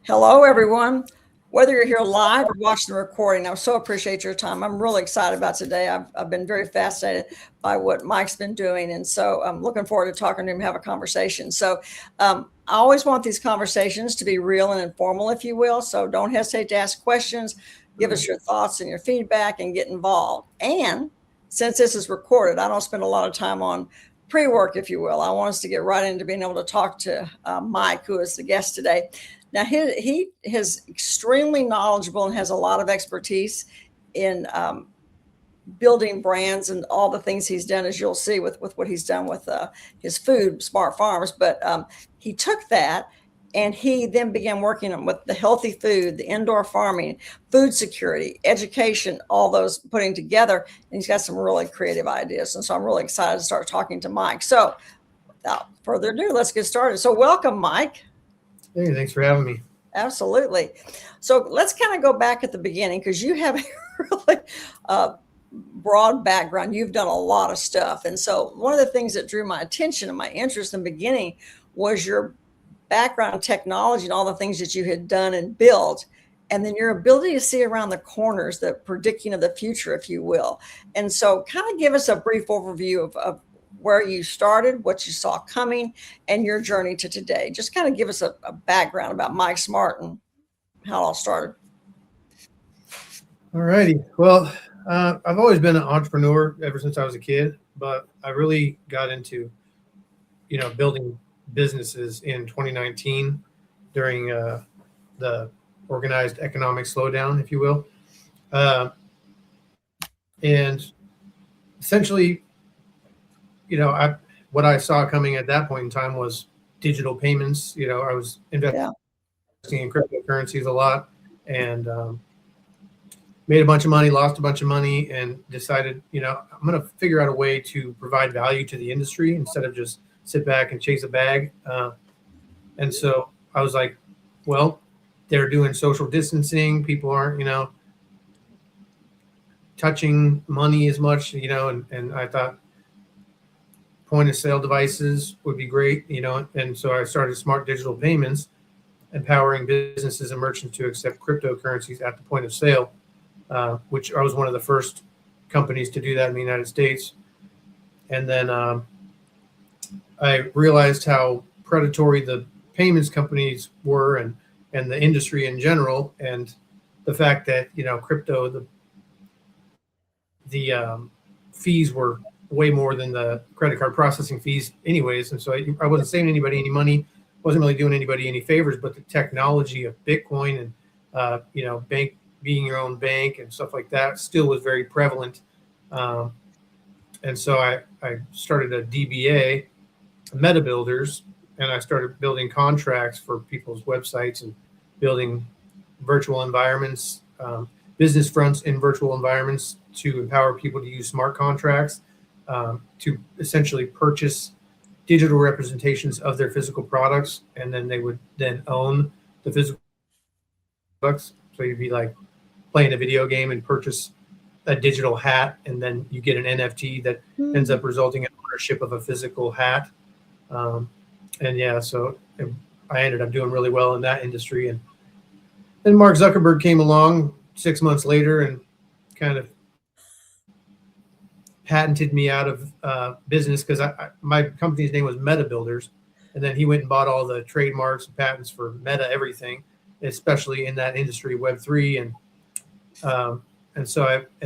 Hello, everyone. Whether you're here live or watching the recording, I so appreciate your time. I'm really excited about today. I've been very fascinated by what Mike's been doing. And so I'm looking forward to talking to him, have a conversation. I always want these conversations to be real and informal, if you will. So don't hesitate to ask questions, give us your thoughts and your feedback, and get involved. And since this is recorded, I don't spend a lot of time on pre-work, if you will. I want us to get right into being able to talk to Mike, who is the guest today. Now, he is extremely knowledgeable and has a lot of expertise in building brands and all the things he's done, as you'll see with what he's done with his food, Smart Farms. But he took that and he then began working on with the healthy food, the indoor farming, food security, education, all those putting together. And he's got some really creative ideas. And so I'm really excited to start talking to Mike. So without further ado, let's get started. So welcome, Mike. Hey, thanks for having me. Absolutely. So let's kind of go back at the beginning because you have a really broad background. You've done a lot of stuff. And so one of the things that drew my attention and my interest in the beginning was your background in technology and all the things that you had done and built. And then your ability to see around the corners, the predicting of the future, if you will. And so kind of give us a brief overview of where you started, what you saw coming, and your journey to today. Just kind of give us a background about Mike Smart and how it all started. All righty. Well, I've always been an entrepreneur ever since I was a kid, but I really got into, building businesses in 2019 during the organized economic slowdown, if you will. And essentially, what I saw coming at that point in time was digital payments. I was investing in cryptocurrencies a lot and made a bunch of money, lost a bunch of money, and decided, I'm going to figure out a way to provide value to the industry instead of just sit back and chase a bag. And so I was like, well, they're doing social distancing. People aren't, touching money as much, and I thought, point of sale devices would be great, and so I started Smart Digital Payments, empowering businesses and merchants to accept cryptocurrencies at the point of sale, which I was one of the first companies to do that in the United States. And then I realized how predatory the payments companies were and the industry in general, and the fact that, crypto, the fees were way more than the credit card processing fees anyways. And so I wasn't saving anybody any money, wasn't really doing anybody any favors, but the technology of Bitcoin and, bank being your own bank and stuff like that still was very prevalent. And so I started a DBA, Meta Builders, and I started building contracts for people's websites and building virtual environments, business fronts in virtual environments to empower people to use smart contracts, to essentially purchase digital representations of their physical products, and then they would then own the physical products. So you'd be like playing a video game and purchase a digital hat, and then you get an NFT that ends up resulting in ownership of a physical hat. So I ended up doing really well in that industry. And then Mark Zuckerberg came along 6 months later and kind of patented me out of business because my company's name was Meta Builders, and then he went and bought all the trademarks and patents for Meta everything, especially in that industry, Web3, and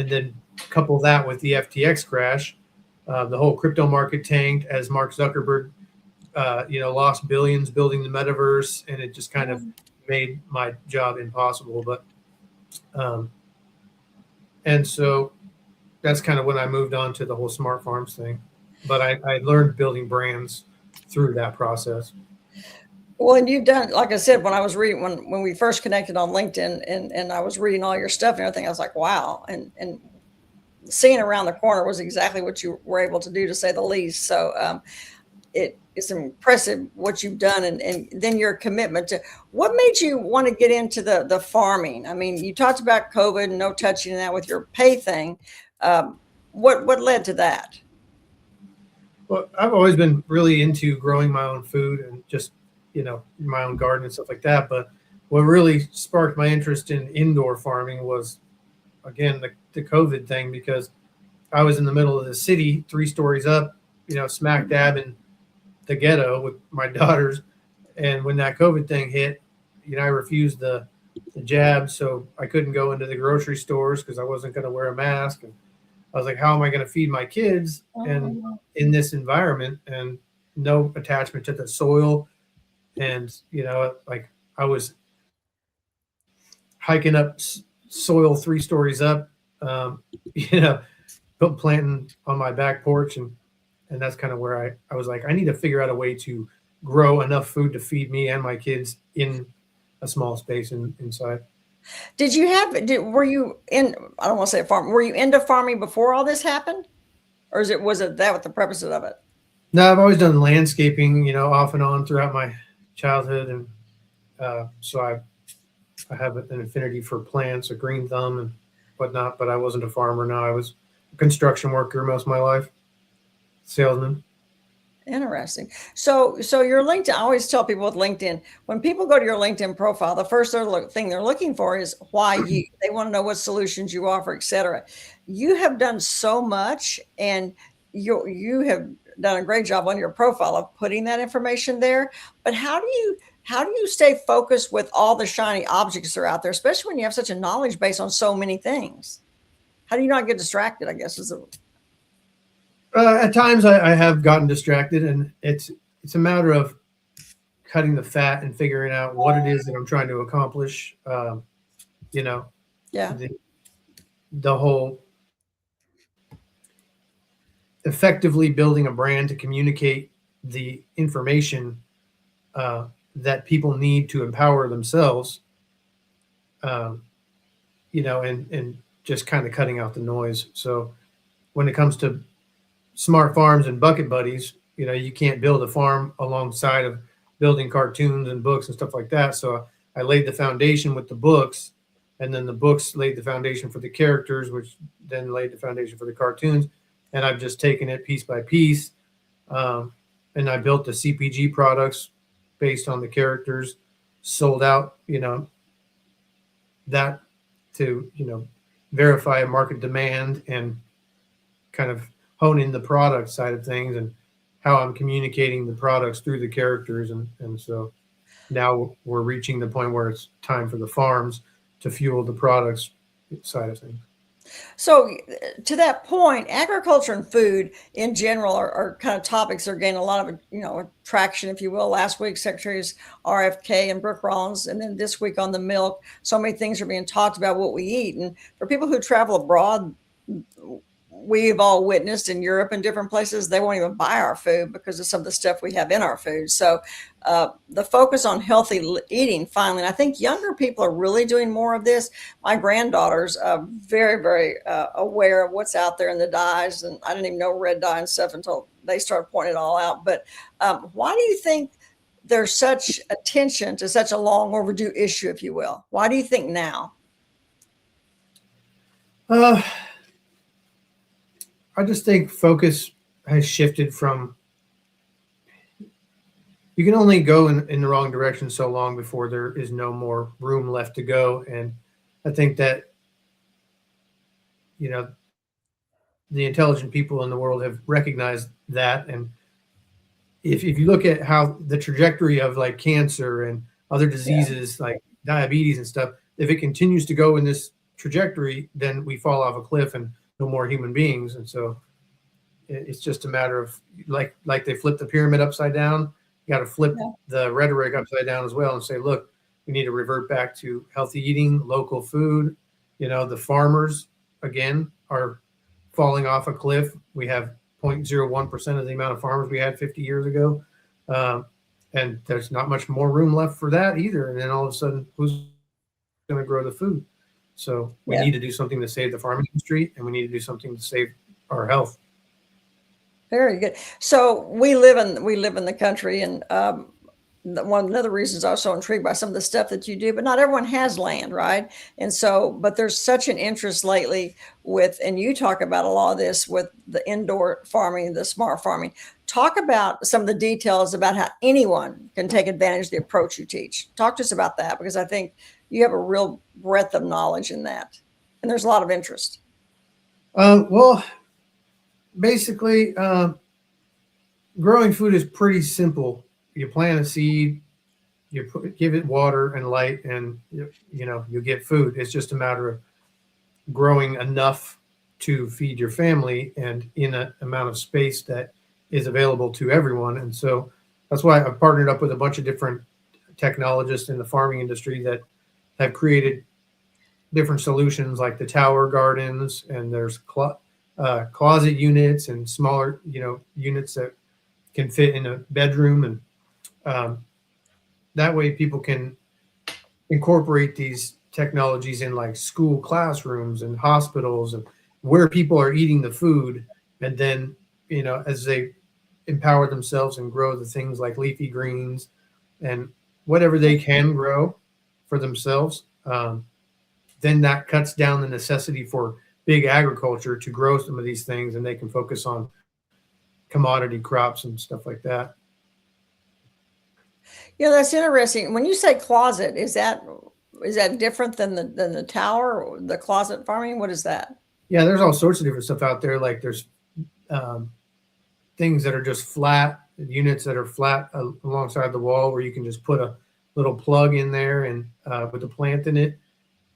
then couple that with the FTX crash, the whole crypto market tanked as Mark Zuckerberg, lost billions building the metaverse, and it just kind of made my job impossible. But and so that's kind of when I moved on to the whole Smart Farms thing. But I learned building brands through that process. Well, and you've done, like I said, when I was reading, when we first connected on LinkedIn and I was reading all your stuff and everything, I was like, wow. And seeing around the corner was exactly what you were able to do, to say the least. So it's impressive what you've done. And then your commitment to what made you want to get into the farming. I mean, you talked about COVID and no touching that with your pay thing. What led to that? Well, I've always been really into growing my own food and just, my own garden and stuff like that. But what really sparked my interest in indoor farming was, again, the COVID thing, because I was in the middle of the city, 3 stories up, smack dab in the ghetto with my daughters. And when that COVID thing hit, I refused the jab, so I couldn't go into the grocery stores because I wasn't going to wear a mask. And I was like, how am I going to feed my kids and in this environment, and no attachment to the soil? And, like I was hiking up soil 3 stories up, you know, planting on my back porch. And that's kind of where I was like, I need to figure out a way to grow enough food to feed me and my kids in a small space inside. Were you in, I don't want to say a farm, were you into farming before all this happened? Or was it that what the purpose of it? No, I've always done landscaping, off and on throughout my childhood. And so I have an affinity for plants, a green thumb and whatnot, but I wasn't a farmer. No, I was a construction worker most of my life, salesman. Interesting. So your LinkedIn, I always tell people with LinkedIn, when people go to your LinkedIn profile, the first thing they're looking for is why you. They want to know what solutions you offer, et cetera. You have done so much, and you have done a great job on your profile of putting that information there. But how do you stay focused with all the shiny objects that are out there, especially when you have such a knowledge base on so many things? How do you not get distracted, I guess, is At times I have gotten distracted, and it's a matter of cutting the fat and figuring out what it is that I'm trying to accomplish. Yeah. The whole effectively building a brand to communicate the information that people need to empower themselves, and just kind of cutting out the noise. So when it comes to smart farms and bucket buddies, you can't build a farm alongside of building cartoons and books and stuff like that. So I laid the foundation with the books, and then the books laid the foundation for the characters, which then laid the foundation for the cartoons. And I've just taken it piece by piece. And I built the CPG products based on the characters, sold out, that to, verify market demand and kind of hone in the product side of things and how I'm communicating the products through the characters. And so now we're reaching the point where it's time for the farms to fuel the products side of things. So to that point, agriculture and food in general are kind of topics that are gaining a lot of, traction, if you will. Last week, Secretaries RFK and Brooke Rollins, and then this week on the milk, so many things are being talked about what we eat. And for people who travel abroad, we've all witnessed in Europe and different places, they won't even buy our food because of some of the stuff we have in our food. So the focus on healthy eating finally, and I think younger people are really doing more of this. My granddaughters are very, very aware of what's out there in the dyes. And I didn't even know red dye and stuff until they started pointing it all out. But why do you think there's such attention to such a long overdue issue, if you will? Why do you think now? I just think focus has shifted from, you can only go in the wrong direction so long before there is no more room left to go. And I think that, the intelligent people in the world have recognized that. And if you look at how the trajectory of like cancer and other diseases like diabetes and stuff, if it continues to go in this trajectory, then we fall off a cliff and no more human beings. And so it's just a matter of like they flipped the pyramid upside down. You got to flip the rhetoric upside down as well and say, look, we need to revert back to healthy eating, local food. The farmers, again, are falling off a cliff. We have 0.01% of the amount of farmers we had 50 years ago. And there's not much more room left for that either. And then all of a sudden, who's going to grow the food? So we need to do something to save the farming industry, and we need to do something to save our health. Very good. So we live in the country, and one of the reasons I was so intrigued by some of the stuff that you do, but not everyone has land, right? And so, but there's such an interest lately with, and you talk about a lot of this with the indoor farming, the smart farming. talk about some of the details about how anyone can take advantage of the approach you teach. Talk to us about that, because I think you have a real breadth of knowledge in that, and there's a lot of interest. Well, basically, growing food is pretty simple. You plant a seed, give it water and light, and you get food. It's just a matter of growing enough to feed your family and in an amount of space that is available to everyone. And so that's why I've partnered up with a bunch of different technologists in the farming industry that have created different solutions, like the tower gardens, and there's closet units and smaller, units that can fit in a bedroom. And that way people can incorporate these technologies in like school classrooms and hospitals and where people are eating the food. And then, as they empower themselves and grow the things like leafy greens and whatever they can grow for themselves, then that cuts down the necessity for big agriculture to grow some of these things, and they can focus on commodity crops and stuff like that. That's interesting. When you say closet, is that different than the tower or the closet farming? What is that? Yeah, there's all sorts of different stuff out there. Like there's things that are just flat, units that are flat alongside the wall, where you can just put a little plug in there and with a plant in it.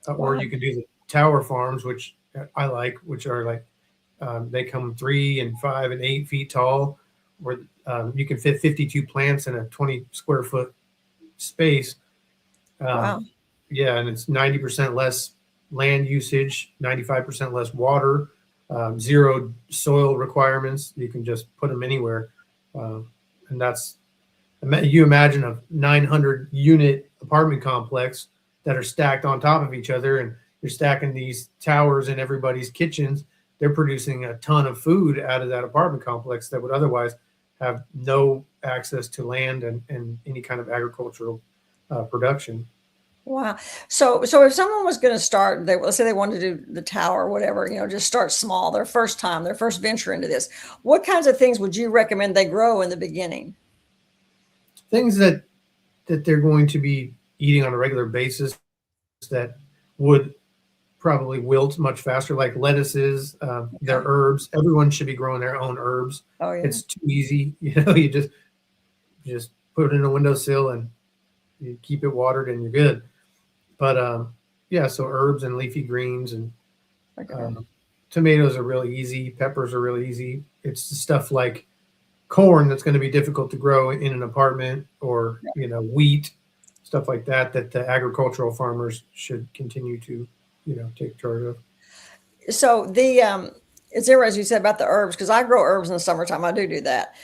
Or you can do the tower farms, which I like, which are like they come 3 and 5 and 8 feet tall, where you can fit 52 plants in a 20 square foot space. Wow. Yeah, and it's 90% less land usage, 95% less water, 0 soil requirements. You can just put them anywhere. And that's, you imagine a 900 unit apartment complex that are stacked on top of each other, and you're stacking these towers in everybody's kitchens. They're producing a ton of food out of that apartment complex that would otherwise have no access to land and any kind of agricultural production. Wow. So if someone was going to start, let's say they wanted to do the tower or whatever, just start small, their first venture into this, what kinds of things would you recommend they grow in the beginning? Things that they're going to be eating on a regular basis that would probably wilt much faster, like lettuces, their herbs. Everyone should be growing their own herbs. Oh, yeah. It's too easy. You just put it in a windowsill and you keep it watered and you're good. But yeah, so herbs and leafy greens and tomatoes are really easy. Peppers are really easy. It's the stuff like corn that's going to be difficult to grow in an apartment, or wheat, stuff like that the agricultural farmers should continue to take charge of. So it's interesting, as you said about the herbs, because I grow herbs in the summertime. I do that.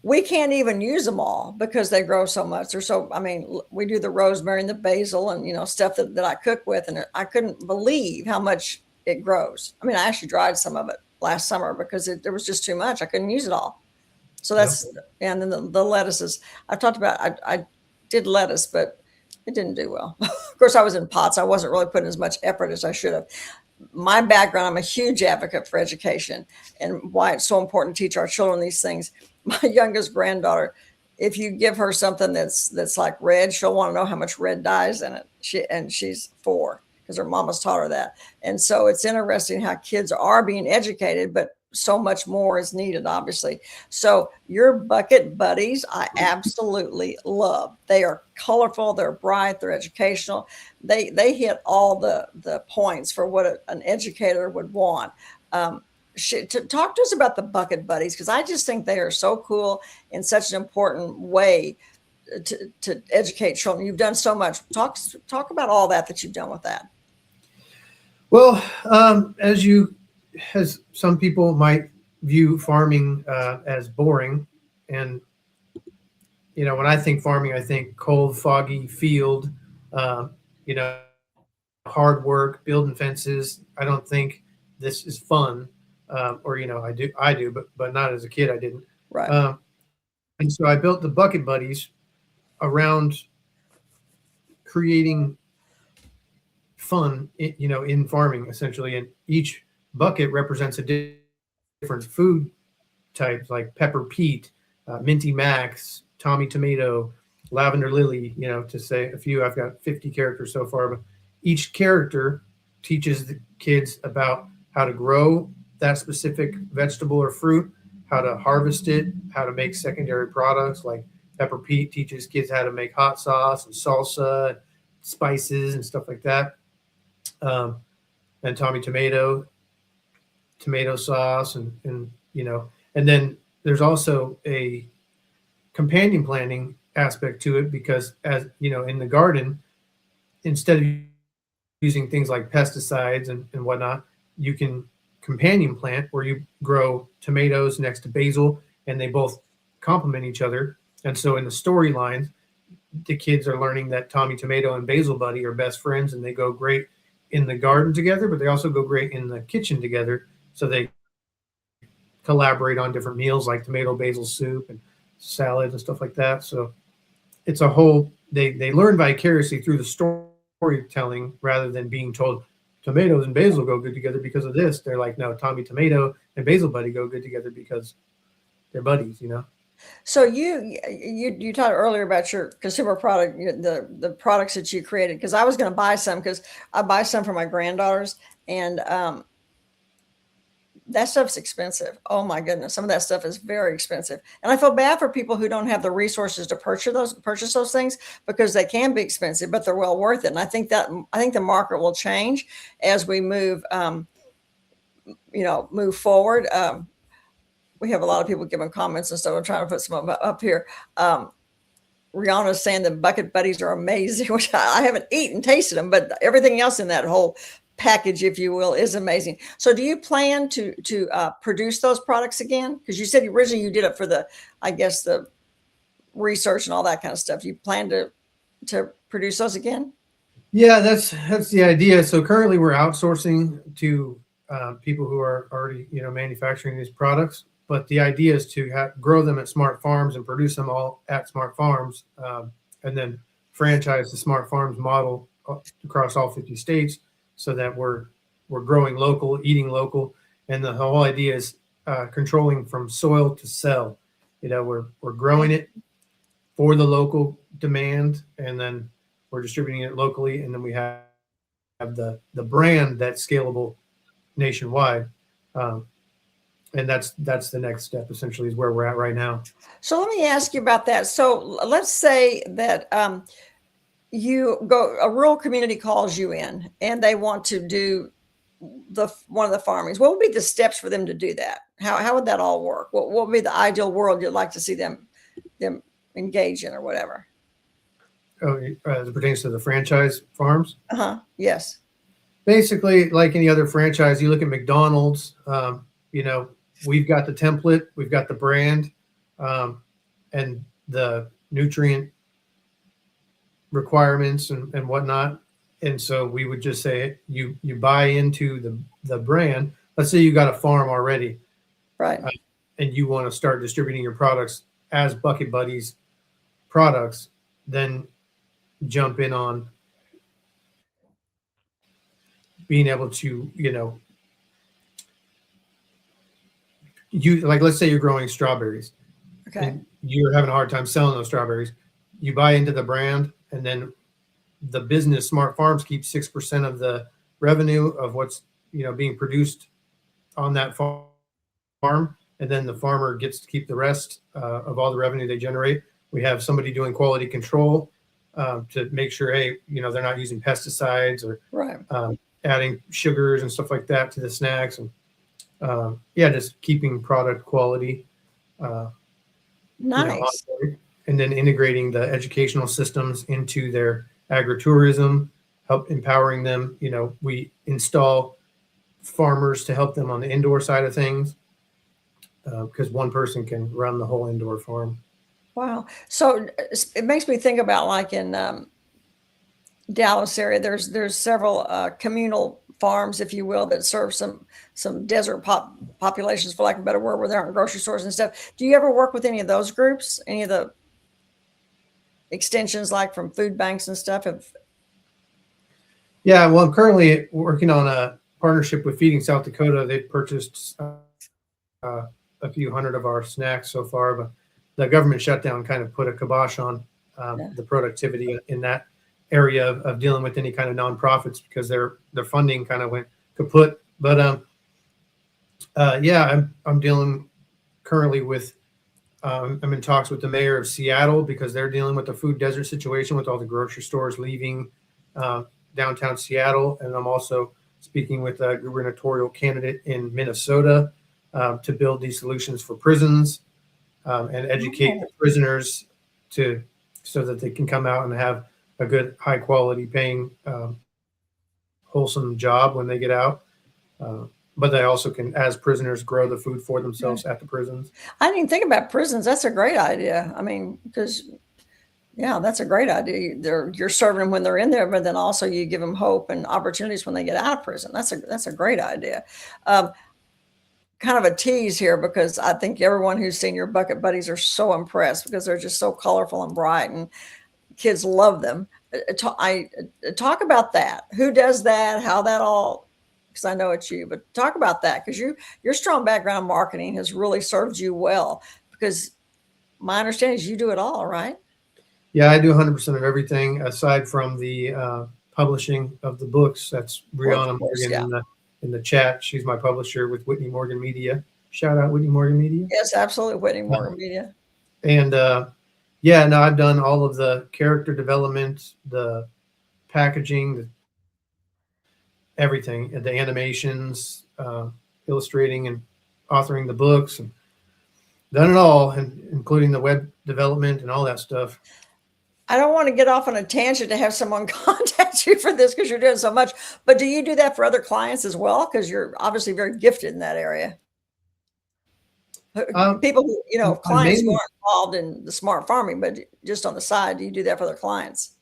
We can't even use them all because they grow so much. We do the rosemary and the basil and stuff that I cook with, and I couldn't believe how much it grows. I actually dried some of it last summer because there was just too much. I couldn't use it all. So that's and then the lettuces I've talked about. I did lettuce, but it didn't do well. Of course, I was in pots. I wasn't really putting as much effort as I should have. My background, I'm a huge advocate for education and why it's so important to teach our children these things. My youngest granddaughter, if you give her something that's like red, she'll want to know how much red dye is in it. She's 4 because her mama's taught her that. And so it's interesting how kids are being educated, but so much more is needed, obviously. So your bucket buddies, I absolutely love. They are colorful, they're bright, they're educational. They hit all the points for what an educator would want. To talk to us about the bucket buddies, because I just think they are so cool in such an important way to educate children. You've done so much. Talk about all that you've done with that. Well, as some people might view farming as boring, and when I think farming, I think cold, foggy field, hard work, building fences. I don't think this is fun. I do, but not as a kid. I didn't. Right. And so I built the Bucket Buddies around creating fun, in farming, essentially. And each bucket represents a different food type, like pepper peat, Minty Max, Tommy Tomato, Lavender Lily, to say a few. I've got 50 characters so far, but each character teaches the kids about how to grow that specific vegetable or fruit, how to harvest it, how to make secondary products. Like Pepper Pete teaches kids how to make hot sauce and salsa, and spices and stuff like that. And Tommy Tomato, tomato sauce, and then there's also a companion planting aspect to it, because as in the garden, instead of using things like pesticides and whatnot, you can companion plant where you grow tomatoes next to basil, and they both complement each other. And so in the storylines, the kids are learning that Tommy Tomato and Basil Buddy are best friends, and they go great in the garden together, but they also go great in the kitchen together. So they collaborate on different meals like tomato basil soup and salads and stuff like that. So it's a whole, they learn vicariously through the storytelling rather than being told tomatoes and basil go good together because of this. They're like, no, Tommy Tomato and Basil Buddy go good together because they're buddies, So you talked earlier about your consumer product, the products that you created, because I was going to buy some, because I buy some for my granddaughters, and that stuff's expensive. Oh my goodness, some of that stuff is very expensive, and I feel bad for people who don't have the resources to purchase those things, because they can be expensive, but they're well worth it. And I think the market will change as we move forward. We have a lot of people giving comments and stuff. I'm trying to put some up here. Rihanna's saying the Bucket Buddies are amazing, which I haven't eaten, tasted them, but everything else in that whole package, if you will, is amazing. So do you plan to produce those products again? Because you said originally you did it for the research and all that kind of stuff. You plan to produce those again? Yeah, that's the idea. So currently we're outsourcing to people who are already, manufacturing these products. But the idea is to grow them at Smart Farms and produce them all at Smart Farms, and then franchise the Smart Farms model across all 50 states, so that we're growing local, eating local, and the whole idea is controlling from soil to sell. We're growing it for the local demand, and then we're distributing it locally, and then we have the brand that's scalable nationwide. And that's the next step, essentially, is where we're at right now. So let me ask you about that. So let's say that a rural community calls you in and they want to do one of the farmings. What would be the steps for them to do that? How would that all work? What would be the ideal world you'd like to see them engage in, or whatever? Oh, as it pertains to the franchise farms? Yes. Basically, like any other franchise, you look at McDonald's, we've got the template, we've got the brand, and the nutrient requirements and whatnot. And so we would just say you buy into the brand. Let's say you got a farm already, right? And you want to start distributing your products as Bucket Buddies products, then jump in on being able to, let's say you're growing strawberries. Okay. And you're having a hard time selling those strawberries. You buy into the brand, and then the business, Smart Farms, keeps 6% of the revenue of what's being produced on that farm, and then the farmer gets to keep the rest of all the revenue they generate. We have somebody doing quality control to make sure, hey, they're not using pesticides or right. Adding sugars and stuff like that to the snacks, and just keeping product quality. Nice. And then integrating the educational systems into their agritourism, help empowering them. We install farmers to help them on the indoor side of things, because one person can run the whole indoor farm. Wow. So it makes me think about, like, in Dallas area, there's several communal farms, if you will, that serve some desert populations, for lack of a better word, where there aren't grocery stores and stuff. Do you ever work with any of those groups? Any of the extensions, like from food banks and stuff? Yeah, well, I'm currently working on a partnership with Feeding South Dakota. They've purchased a few hundred of our snacks so far, but the government shutdown kind of put a kibosh on the productivity in that area of dealing with any kind of nonprofits, because their funding kind of went kaput. But yeah, I'm dealing currently with I'm in talks with the mayor of Seattle, because they're dealing with the food desert situation with all the grocery stores leaving downtown Seattle. And I'm also speaking with a gubernatorial candidate in Minnesota to build these solutions for prisons and educate the prisoners so that they can come out and have a good, high quality paying, wholesome job when they get out. But they also can, as prisoners, grow the food for themselves at the prisons. I didn't even think about prisons. That's a great idea. I mean, because yeah, that's a great idea. You're serving them when they're in there, but then also you give them hope and opportunities when they get out of prison. That's a great idea. Kind of a tease here, because I think everyone who's seen your Bucket Buddies are so impressed, because they're just so colorful and bright, and kids love them. Talk about that. Who does that? How that all? Because I know it's you, but talk about that, because your strong background in marketing has really served you well. Because my understanding is you do it all, right? Yeah, I do 100% of everything aside from the publishing of the books. That's Brianna Morgan in the chat. She's my publisher with Whitney Morgan Media. Shout out Whitney Morgan Media. Yes, absolutely, Whitney Morgan Media. And yeah, no, I've done all of the character development, the packaging, everything, the animations, illustrating and authoring the books, and done it all, and including the web development and all that stuff. I don't want to get off on a tangent to have someone contact you for this, because you're doing so much, but do you do that for other clients as well? Because you're obviously very gifted in that area. People who, clients who aren't involved in the smart farming, but just on the side, do you do that for other clients?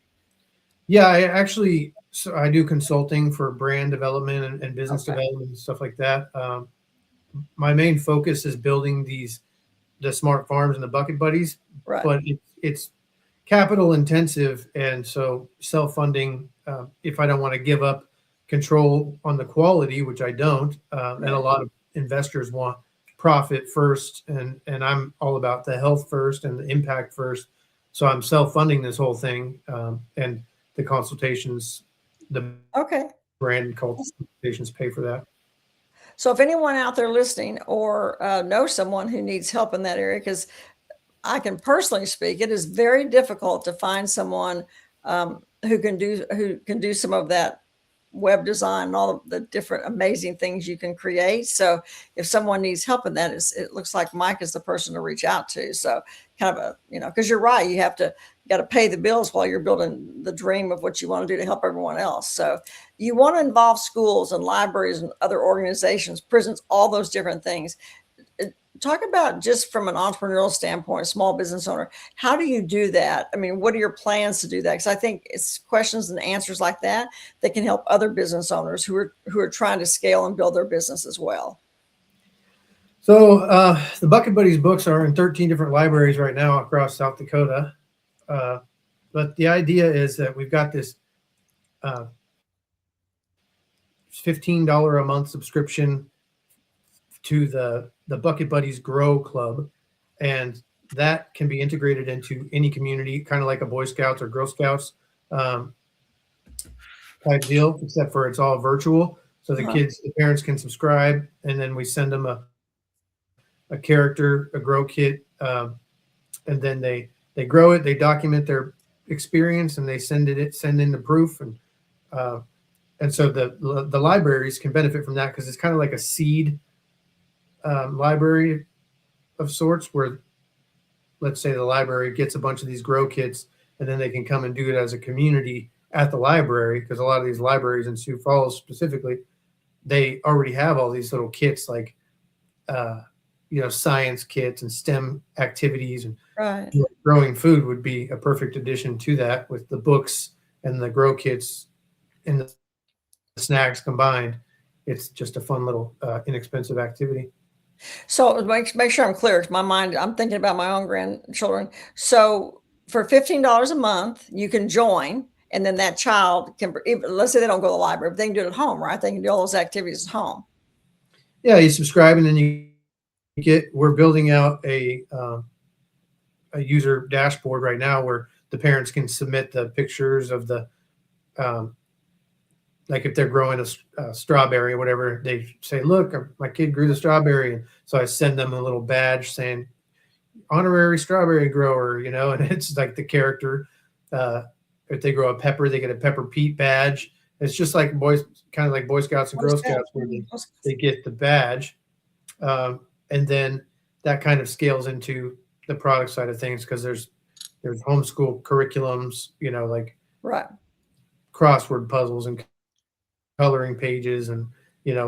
Yeah, I do consulting for brand development and business development and stuff like that. My main focus is building the smart farms and the Bucket Buddies, right. But it's capital intensive, and so self-funding, if I don't want to give up control on the quality, which I don't, and a lot of investors want profit first, and I'm all about the health first and the impact first. So I'm self-funding this whole thing, and the consultations, the brand consultations pay for that. So if anyone out there listening or knows someone who needs help in that area, because I can personally speak, it is very difficult to find someone who can do some of that web design and all of the different amazing things you can create. So if someone needs help in that, it looks like Mike is the person to reach out to. So kind of because you're right, you got to pay the bills while you're building the dream of what you want to do to help everyone else. So you want to involve schools and libraries and other organizations, prisons, all those different things. Talk about, just from an entrepreneurial standpoint, a small business owner, how do you do that? I mean, what are your plans to do that? Because I think it's questions and answers like that can help other business owners who are trying to scale and build their business as well. So the Bucket Buddies books are in 13 different libraries right now across South Dakota. But the idea is that we've got this $15 a month subscription to the Bucket Buddies Grow Club, and that can be integrated into any community, kind of like a Boy Scouts or Girl Scouts type deal, except for it's all virtual. So the parents can subscribe, and then we send them a character, a grow kit, and then they grow it, they document their experience, and they send in the proof, and so the libraries can benefit from that, because it's kind of like a seed library of sorts, where, let's say, the library gets a bunch of these grow kits, and then they can come and do it as a community at the library, because a lot of these libraries in Sioux Falls specifically, they already have all these little kits, like science kits and STEM activities, and growing food would be a perfect addition to that, with the books and the grow kits and the snacks combined. It's just a fun little inexpensive activity. So make sure I'm clear. My mind, I'm thinking about my own grandchildren. So for $15 a month, you can join, and then that child can, let's say they don't go to the library, but they can do it at home, right? They can do all those activities at home. Yeah, you subscribe, and then we're building out a a user dashboard right now where the parents can submit the pictures of the, like if they're growing a strawberry or whatever, they say, look, my kid grew the strawberry. And so I send them a little badge saying honorary strawberry grower, and it's like the character. If they grow a pepper, they get a Pepper Pete badge. It's just like kind of like Boy Scouts and Girl Scouts, where they get the badge. And then that kind of scales into the product side of things, because there's homeschool curriculums, like Right. crossword puzzles and coloring pages and,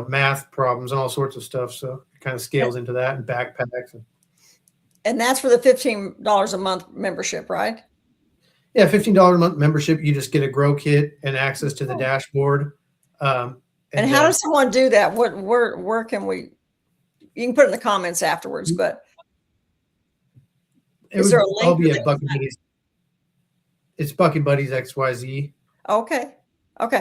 math problems and all sorts of stuff. So it kind of scales into that, and backpacks. And that's for the $15 a month membership, right? Yeah, $15 a month membership. You just get a grow kit and access to the dashboard. And how does someone do that? Where can we? You can put it in the comments afterwards, but is there a link? I'll be at Bucket Buddies. It's Bucket Buddies XYZ. Okay. I'm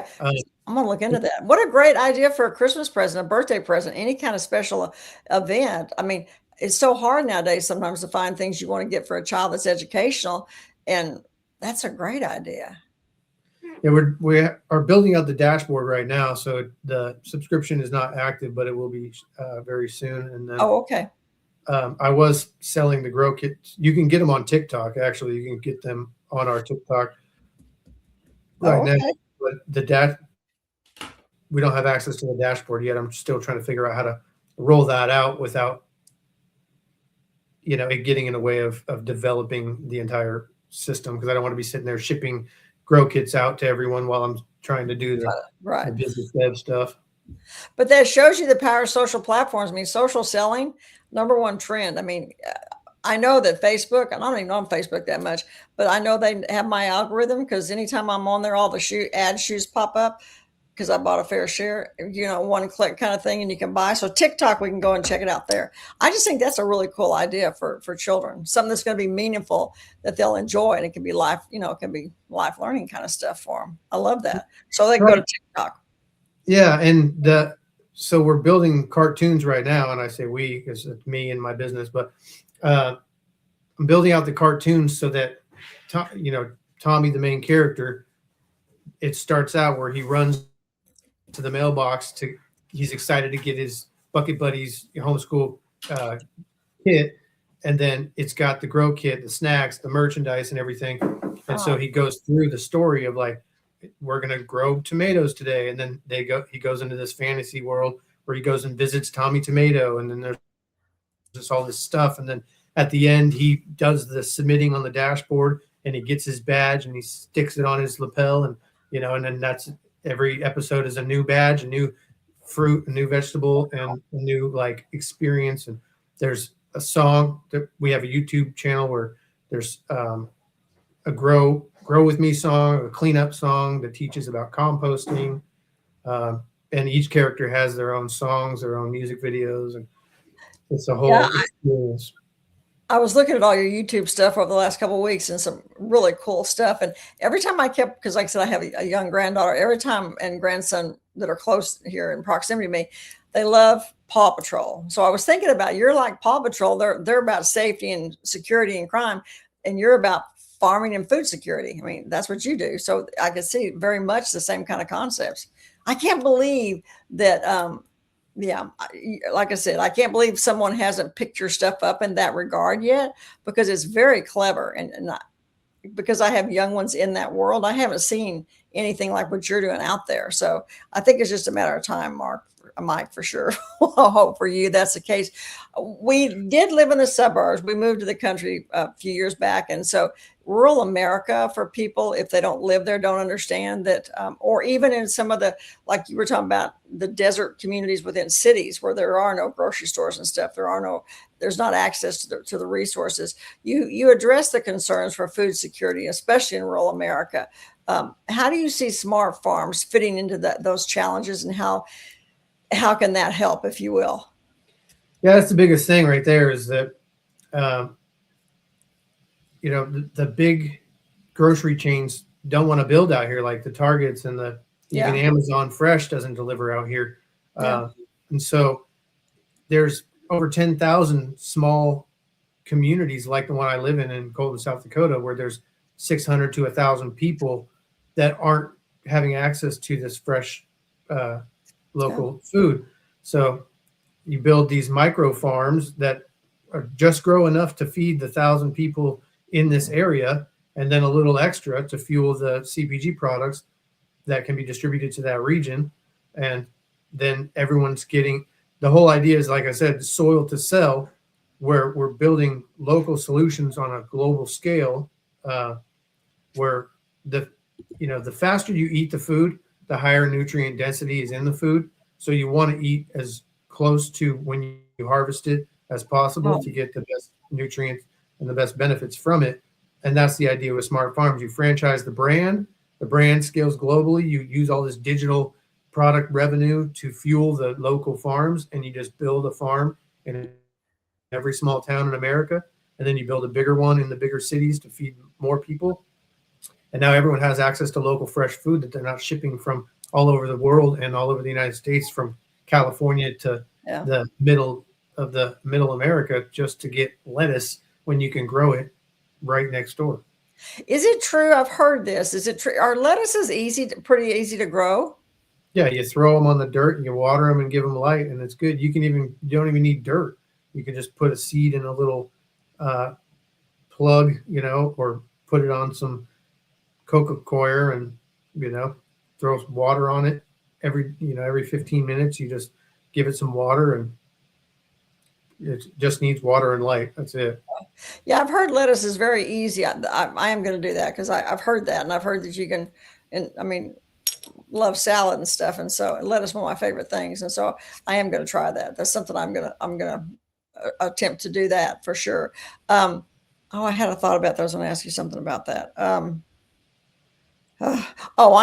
gonna look into that. What a great idea for a Christmas present, a birthday present, any kind of special event. I mean, it's so hard nowadays sometimes to find things you want to get for a child that's educational, and that's a great idea. Yeah, we are building out the dashboard right now, so the subscription is not active, but it will be very soon. And then, okay. I was selling the grow kits. You can get them on TikTok. Actually, you can get them on our TikTok right now. But we don't have access to the dashboard yet. I'm still trying to figure out how to roll that out without, it getting in the way of developing the entire system, because I don't want to be sitting there shipping grow kits out to everyone while I'm trying to do the business dev stuff. But that shows you the power of social platforms. I mean, social selling, #1 trend. I mean, I know that Facebook, I don't even know on Facebook that much, but I know they have my algorithm, because anytime I'm on there, all the shoes pop up, because I bought a fair share, one click kind of thing, and you can buy. So TikTok, we can go and check it out there. I just think that's a really cool idea for children, something that's going to be meaningful, that they'll enjoy, and it can be it can be life learning kind of stuff for them. I love that. So they can go to TikTok. Yeah. And so we're building cartoons right now, and I say we, because it's me and my business, but I'm building out the cartoons so that, Tommy, the main character, it starts out where he runs to the mailbox he's excited to get his Bucket Buddies homeschool kit, and then it's got the grow kit, the snacks, the merchandise, and everything. And so he goes through the story of like, we're gonna grow tomatoes today, and then he goes into this fantasy world where he goes and visits Tommy Tomato, and then there's just all this stuff, and then at the end he does the submitting on the dashboard, and he gets his badge and he sticks it on his lapel, and and then that's every episode is a new badge, a new fruit, a new vegetable, and a new like experience. And there's a song that we have a YouTube channel where there's a grow with me song, a cleanup song that teaches about composting, and each character has their own songs, their own music videos, and it's a whole experience. I was looking at all your YouTube stuff over the last couple of weeks, and some really cool stuff. And every time because like I said, I have a young granddaughter, and grandson that are close here in proximity to me, they love Paw Patrol. So I was thinking about, you're like Paw Patrol. They're about safety and security and crime, and you're about farming and food security. I mean, that's what you do. So I can see very much the same kind of concepts. I can't believe that, like I said, I can't believe someone hasn't picked your stuff up in that regard yet, because it's very clever. And because I have young ones in that world, I haven't seen anything like what you're doing out there. So I think it's just a matter of time, Mike, for sure. I hope for you that's the case. We did live in the suburbs. We moved to the country a few years back. And so rural America, for people, if they don't live there, don't understand that, or even in some of the, like you were talking about, the desert communities within cities where there are no grocery stores and stuff, there's not access to the resources. You address the concerns for food security, especially in rural America. How do you see smart farms fitting into those challenges, and how can that help, if you will? Yeah, that's the biggest thing right there, is that, the big grocery chains don't want to build out here, like the Targets and even Amazon Fresh doesn't deliver out here. And so there's over 10,000 small communities like the one I live in Colton, South Dakota, where there's 600 to 1,000 people that aren't having access to this fresh local food. So you build these micro farms that are just grow enough to feed the 1,000 people in this area, and then a little extra to fuel the CPG products that can be distributed to that region. And then everyone's getting, the whole idea is, like I said, soil to sell, where we're building local solutions on a global scale, where the faster you eat the food, the higher nutrient density is in the food. So you want to eat as close to when you harvest it as possible to get the best nutrients and the best benefits from it. And that's the idea with smart farms. You franchise the brand scales globally. You use all this digital product revenue to fuel the local farms, and you just build a farm in every small town in America. And then you build a bigger one in the bigger cities to feed more people. And now everyone has access to local fresh food that they're not shipping from all over the world and all over the United States, from California to the middle America, just to get lettuce when you can grow it right next door. Is it true? I've heard this. Is it true? Are lettuces pretty easy to grow? Yeah, you throw them on the dirt and you water them and give them light, and it's good. You don't even need dirt. You can just put a seed in a little plug, or put it on some coca coir and, throw some water on it every 15 minutes. You just give it some water, and it just needs water and light. That's it. Yeah, I've heard lettuce is very easy. I am going to do that, because I've heard that, and I've heard that you can, and I mean, love salad and stuff, and so lettuce is one of my favorite things, and so I am going to try that. That's something I'm gonna attempt to do that for sure. I had a thought about that. I was going to ask you something about that. I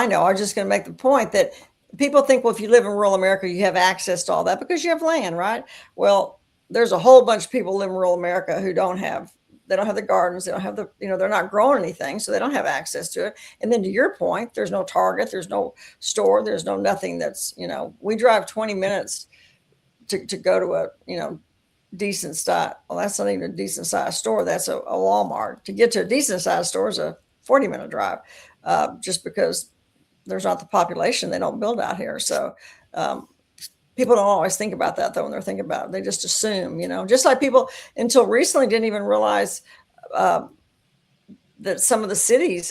know. I was just going to make the point that people think, well, if you live in rural America, you have access to all that because you have land, right? Well, there's a whole bunch of people live in rural America who don't have the gardens, they don't have they're not growing anything, so they don't have access to it. And then to your point, there's no Target, there's no store, there's no nothing that's, we drive 20 minutes to go to a, decent size. Well, that's not even a decent sized store. That's a Walmart. To get to a decent sized store is a 40-minute drive, just because there's not the population. They don't build out here. So, people don't always think about that, though, when they're thinking about it. They just assume, just like people until recently didn't even realize that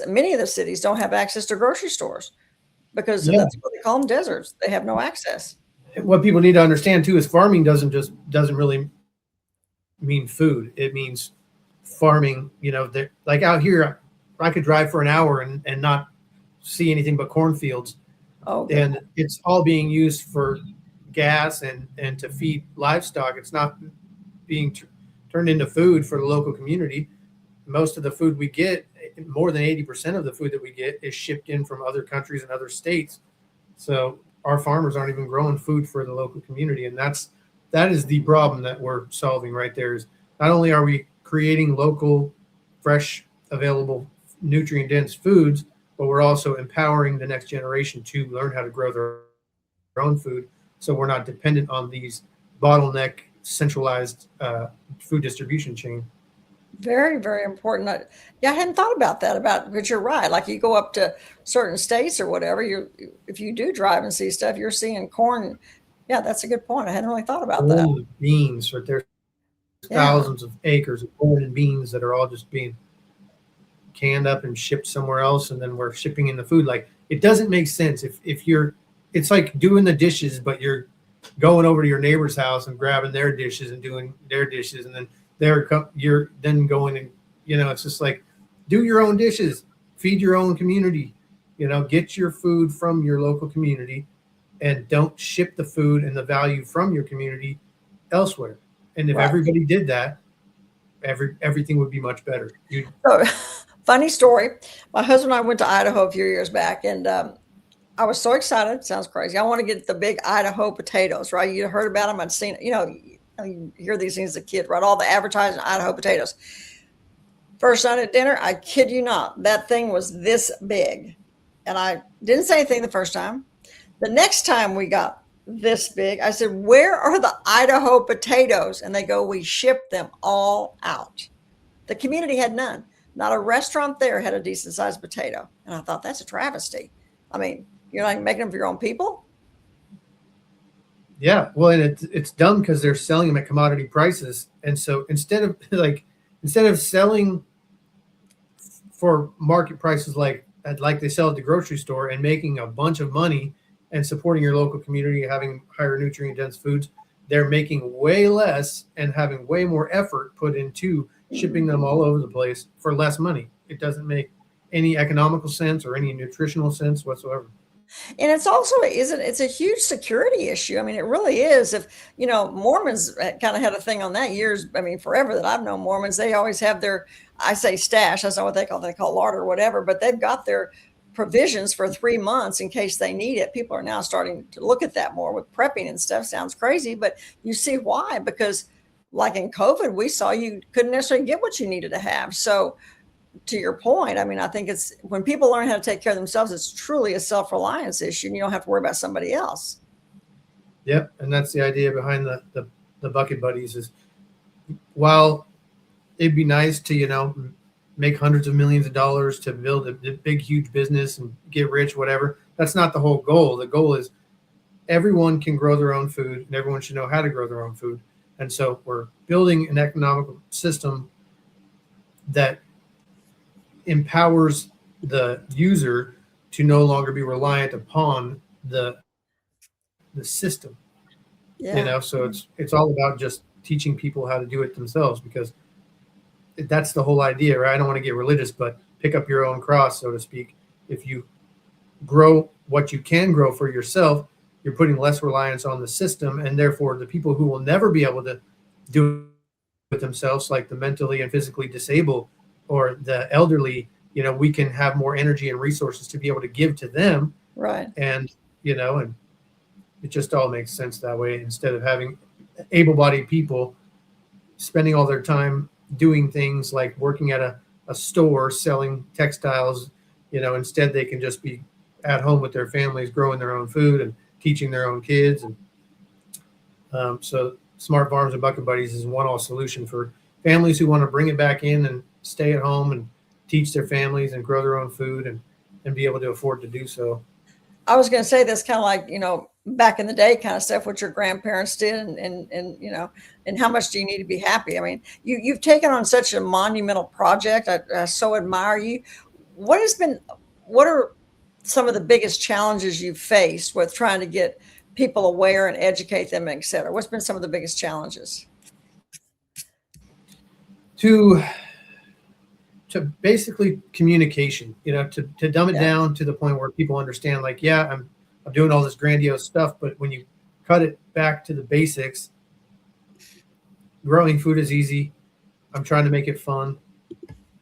many of the cities don't have access to grocery stores, because that's what they call them, deserts. They have no access. What people need to understand too is farming doesn't really mean food. It means farming. Like out here, I could drive for an hour and not see anything but cornfields. And it's all being used for gas and to feed livestock. It's not being turned into food for the local community. Most of the food we get, more than 80% of the food that we get, is shipped in from other countries and other states. So our farmers aren't even growing food for the local community. And that is the problem that we're solving right there. Is not only are we creating local, fresh, available, nutrient-dense foods, but we're also empowering the next generation to learn how to grow their own food, so we're not dependent on these bottleneck, centralized food distribution chain. Very, very important. I hadn't thought about that. But you're right. Like, you go up to certain states or whatever, if you do drive and see stuff, you're seeing corn. Yeah, that's a good point. I hadn't really thought about that. Beans, right there, thousands of acres of corn and beans that are all just being canned up and shipped somewhere else, and then we're shipping in the food. Like, it doesn't make sense if you're. It's like doing the dishes, but you're going over to your neighbor's house and grabbing their dishes and doing their dishes, and then you're then going and it's just like, do your own dishes, feed your own community, get your food from your local community, and don't ship the food and the value from your community elsewhere. And if everybody did that, everything would be much better. Funny story. My husband and I went to Idaho a few years back, and I was so excited. It sounds crazy. I want to get the big Idaho potatoes, right? You heard about them. I'd seen, you hear these things as a kid, right? All the advertising, Idaho potatoes. First night at dinner, I kid you not, that thing was this big. And I didn't say anything the first time. The next time we got this big. I said, "Where are the Idaho potatoes?" And they go, "We shipped them all out." The community had none. Not a restaurant there had a decent sized potato. And I thought, that's a travesty. I mean, you're not making them for your own people? Yeah, well, and it's dumb because they're selling them at commodity prices, and so instead of selling for market prices like they sell at the grocery store and making a bunch of money and supporting your local community, having higher nutrient dense foods, they're making way less and having way more effort put into shipping them all over the place for less money. It doesn't make any economical sense or any nutritional sense whatsoever. And it's also isn't it's a huge security issue. I mean, it really is. If Mormons kind of had a thing on that years. I mean, forever that I've known Mormons, they always have their, I say stash. That's not what they call larder or whatever. But they've got their provisions for 3 months in case they need it. People are now starting to look at that more with prepping and stuff. Sounds crazy, but you see why? Because like in COVID, we saw you couldn't necessarily get what you needed to have. So to your point, I mean, I think it's when people learn how to take care of themselves, it's truly a self-reliance issue, and you don't have to worry about somebody else. Yep, and that's the idea behind the bucket buddies is while it'd be nice to make hundreds of millions of dollars to build a big huge business and get rich, whatever. That's not the whole goal. The goal is everyone can grow their own food and everyone should know how to grow their own food. And so we're building an economical system that empowers the user to no longer be reliant upon the system. Yeah. So it's all about just teaching people how to do it themselves, because that's the whole idea, right? I don't want to get religious, but pick up your own cross, so to speak. If you grow what you can grow for yourself, you're putting less reliance on the system, and therefore the people who will never be able to do it with themselves, like the mentally and physically disabled or the elderly, we can have more energy and resources to be able to give to them. Right. And and it just all makes sense that way, instead of having able-bodied people spending all their time doing things like working at a store selling textiles. Instead they can just be at home with their families growing their own food and teaching their own kids. And so Smart Farms and Bucket Buddies is one all solution for families who want to bring it back in and stay at home and teach their families and grow their own food and be able to afford to do so. I was going to say this kind of like, back in the day kind of stuff, what your grandparents did and and how much do you need to be happy? I mean, you've taken on such a monumental project. I so admire you. What are some of the biggest challenges you've faced with trying to get people aware and educate them, et cetera? What's been some of the biggest challenges? To basically communication, to dumb it down to the point where people understand, like, yeah, I'm doing all this grandiose stuff, but when you cut it back to the basics, growing food is easy. I'm trying to make it fun.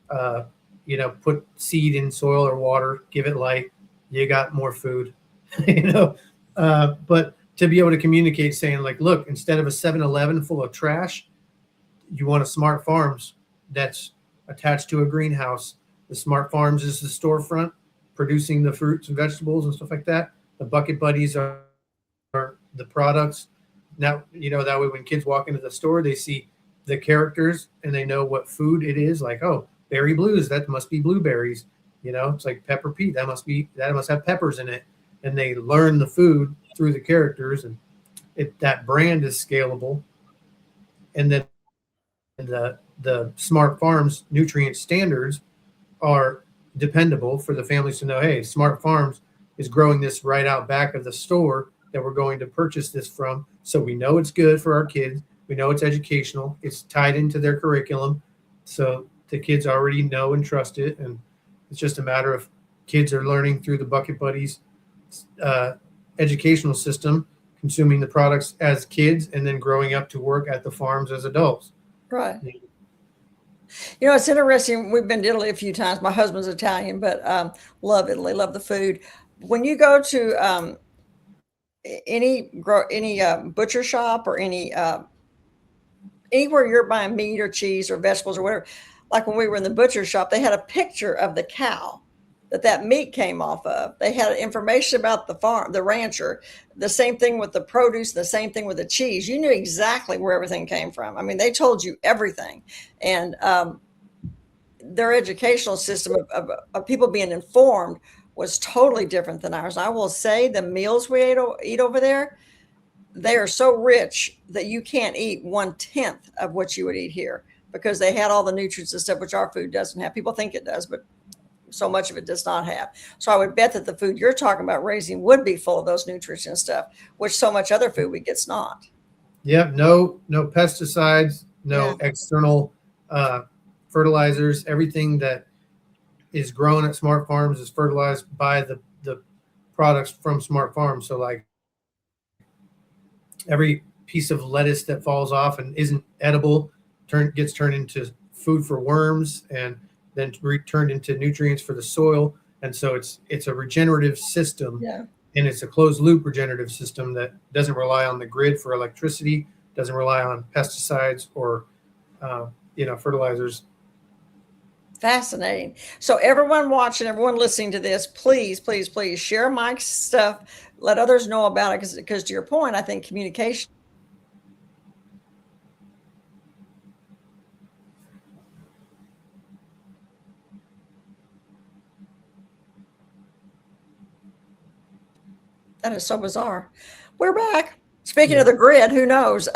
Put seed in soil or water, give it light, you got more food, but to be able to communicate saying, like, look, instead of a 7-Eleven full of trash, you want a Smart Farms that's attached to a greenhouse. The Smart Farms is the storefront producing the fruits and vegetables and stuff like that. The Bucket Buddies are the products. Now, that way when kids walk into the store, they see the characters and they know what food it is. Like, oh, Berry Blues, that must be blueberries. It's like Pepper Pete, that must have peppers in it. And they learn the food through the characters, and that brand is scalable. And then the Smart Farms nutrient standards are dependable for the families to know, hey, Smart Farms is growing this right out back of the store that we're going to purchase this from. So we know it's good for our kids. We know it's educational. It's tied into their curriculum. So the kids already know and trust it. And it's just a matter of kids are learning through the Bucket Buddies educational system, consuming the products as kids, and then growing up to work at the farms as adults. Right. It's interesting. We've been to Italy a few times. My husband's Italian, but love Italy, love the food. When you go to any butcher shop or anywhere you're buying meat or cheese or vegetables or whatever, like when we were in the butcher shop, they had a picture of the cow that meat came off of. They had information about the farm, the rancher. The same thing with the produce, the same thing with the cheese. You knew exactly where everything came from. I mean, they told you everything. And their educational system of people being informed was totally different than ours. I will say the meals we eat over there, they are so rich that you can't eat 1/10 of what you would eat here because they had all the nutrients and stuff, which our food doesn't have. People think it does, but so much of it does not have. So I would bet that the food you're talking about raising would be full of those nutrients and stuff, which so much other food we get's not. Yep. No pesticides, no Yeah. external fertilizers. Everything that is grown at Smart Farms is fertilized by the products from Smart Farms. So like every piece of lettuce that falls off and isn't edible gets turned into food for worms and then turned into nutrients for the soil. And so it's a regenerative system. Yeah. And it's a closed loop regenerative system that doesn't rely on the grid for electricity, doesn't rely on pesticides or fertilizers. Fascinating. So everyone watching, everyone listening to this, please, please, please share Mike's stuff. Let others know about it because to your point, I think communication. That is so bizarre. We're back. Speaking of the grid, who knows?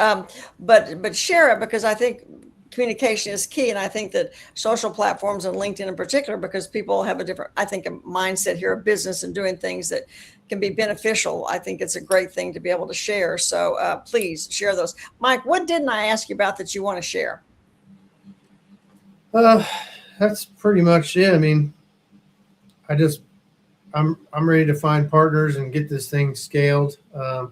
But share it because I think communication is key. And I think that social platforms and LinkedIn in particular, because people have a different, I think, a mindset here of business and doing things that can be beneficial. I think it's a great thing to be able to share. So please share those. Mike, what didn't I ask you about that you want to share? That's pretty much it. I mean, I'm ready to find partners and get this thing scaled. And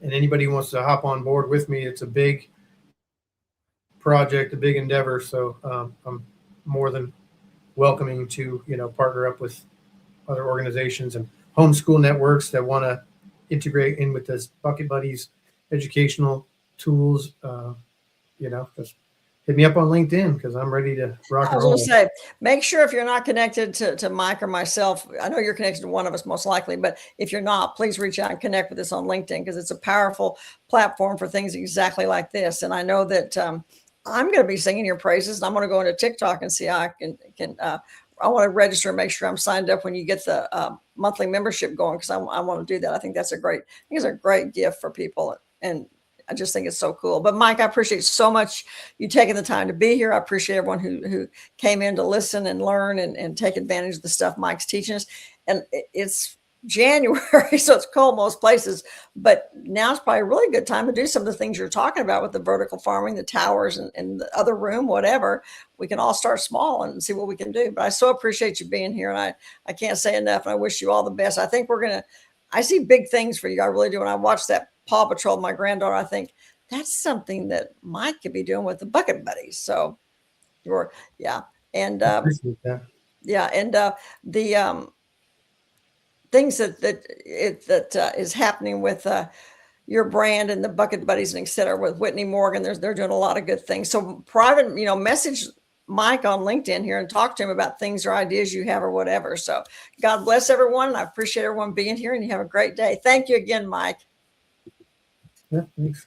anybody who wants to hop on board with me, it's a big project, a big endeavor. So I'm more than welcoming to, partner up with other organizations and homeschool networks that want to integrate in with this Bucket Buddies educational tools. Just hit me up on LinkedIn because I'm ready to rock and roll. I was going to say, make sure if you're not connected to Mike or myself, I know you're connected to one of us most likely, but if you're not, please reach out and connect with us on LinkedIn because it's a powerful platform for things exactly like this. And I know that I'm going to be singing your praises and I'm going to go into TikTok and see how I can I want to register and make sure I'm signed up when you get the monthly membership going because I want to do that. I think it's a great gift for people. And I just think it's so cool. But Mike, I appreciate so much you taking the time to be here. I appreciate everyone who came in to listen and learn and take advantage of the stuff Mike's teaching us. And it's January, so it's cold most places, but now it's probably a really good time to do some of the things you're talking about with the vertical farming, the towers and the other room, whatever. We can all start small and see what we can do. But I so appreciate you being here. And I can't say enough. And I wish you all the best. I think I see big things for you. I really do. When I watch that Paw Patrol, my granddaughter, I think that's something that Mike could be doing with the Bucket Buddies. So yeah. And yeah. And the things that is happening with your brand and the Bucket Buddies and et cetera with Whitney Morgan, they're doing a lot of good things. So private, message Mike on LinkedIn here and talk to him about things or ideas you have or whatever. So God bless everyone. I appreciate everyone being here and you have a great day. Thank you again, Mike. Yeah, thanks.